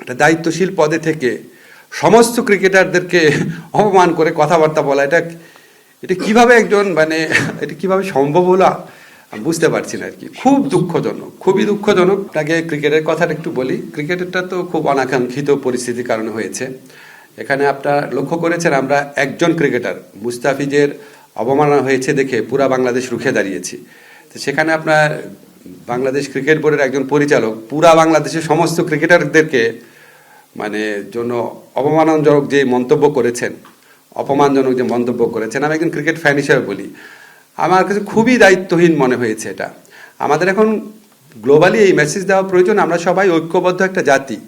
একটা দায়িত্বশীল পদে থেকে সমস্ত ক্রিকেটারদেরকে অপমান করে কথাবার্তা বলা, এটা কিভাবে একজন এটা কিভাবে সম্ভব হলো আমি বুঝতে পারছি না আর কি। খুব দুঃখজনক, খুবই দুঃখজনক। আপনাকে ক্রিকেটের কথাটা একটু বলি। ক্রিকেটেরটা তো খুব অনাকাঙ্ক্ষিত পরিস্থিতির কারণে হয়েছে। এখানে আপনারা লক্ষ্য করেছেন, আমরা একজন ক্রিকেটার মুস্তাফিজের অবমাননা হয়েছে দেখে পুরা বাংলাদেশ রুখে দাঁড়িয়েছি। তো সেখানে আপনার বাংলাদেশ ক্রিকেট বোর্ডের একজন পরিচালক পুরা বাংলাদেশের সমস্ত ক্রিকেটারদেরকে জন্য অপমানজনক যে মন্তব্য করেছেন, অপমানজনক যে মন্তব্য করেছেন, আমি একজন ক্রিকেট ফ্যান হিসেবে বলি, আমার কাছে খুবই দায়িত্বহীন মনে হয়েছে এটা। আমাদের এখন গ্লোবালি এই মেসেজ দেওয়া প্রয়োজন, আমরা সবাই ঐক্যবদ্ধ একটা জাতি।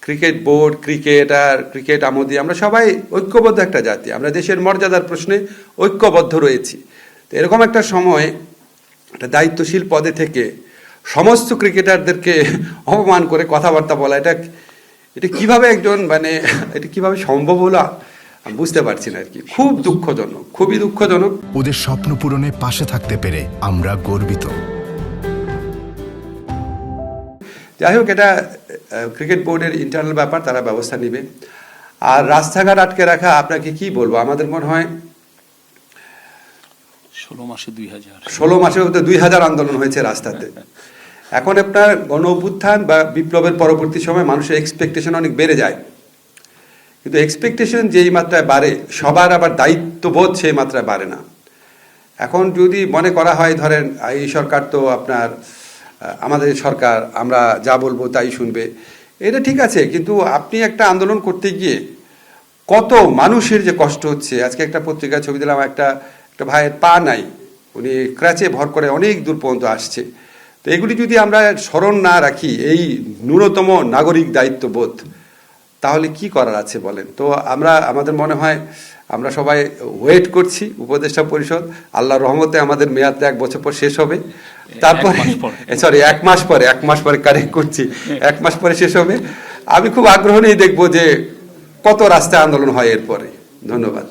ক্রিকেট বোর্ড, ক্রিকেটার, ক্রিকেট আমোদি, আমরা সবাই ঐক্যবদ্ধ একটা জাতি। আমরা দেশের মর্যাদার প্রশ্নে ঐক্যবদ্ধ রয়েছি। তো এরকম একটা সময় একটা দায়িত্বশীল পদে থেকে সমস্ত ক্রিকেটারদেরকে অপমান করে কথাবার্তা বলা, এটা কিভাবে একজন এটা কিভাবে সম্ভব হলো আমি বুঝতে পারছি না আর কি। খুব দুঃখজনক, খুবই দুঃখজনক। ওদের স্বপ্ন পূরণে পাশে থাকতে পেরে আমরা গর্বিত। যাই হোক, এটা ক্রিকেট বোর্ডের ইন্টারনাল ব্যাপার, তারা ব্যবস্থা নেবে। আর রাস্তাঘাট আটকে রাখা, আপনাকে কি বলবো, আমাদের মনে হয় 16 মাসে 2000 আন্দোলন হয়েছে রাস্তাতে। এখন আপনার গণ অভ্যুত্থান বা বিপ্লবের পরবর্তী সময় মানুষের এক্সপেকটেশন অনেক বেড়ে যায়, কিন্তু এক্সপেকটেশন যেই মাত্রায় বাড়ে, সবার আবার দায়িত্ববোধ সেই মাত্রায় বাড়ে না। এখন যদি মনে করা হয়, ধরেন এই সরকার তো আপনার আমাদের সরকার, আমরা যা বলবো তাই শুনবে, এটা ঠিক আছে, কিন্তু আপনি একটা আন্দোলন করতে গিয়ে কত মানুষের যে কষ্ট হচ্ছে। আজকে একটা পত্রিকায় ছবি দিলাম, একটা ভাইয়ের পা নাই, উনি ক্র্যাচে ভর করে অনেক দূর পর্যন্ত আসছে। তো এগুলি যদি আমরা স্মরণ না রাখি, এই ন্যূনতম নাগরিক দায়িত্ববোধ, তাহলে কি করার আছে বলেন। তো আমাদের মনে হয় আমরা সবাই ওয়েট করছি উপদেষ্টা পরিষদ, আল্লাহর রহমতে আমাদের মেয়াদটা 1 বছর পর শেষ হবে, তারপরে 1 মাস পরে কারেক্ট করছি, 1 মাস পরে শেষ হবে। আমি খুব আগ্রহ নিয়ে দেখবো যে কত রাস্তায় আন্দোলন হয় এরপরে। ধন্যবাদ।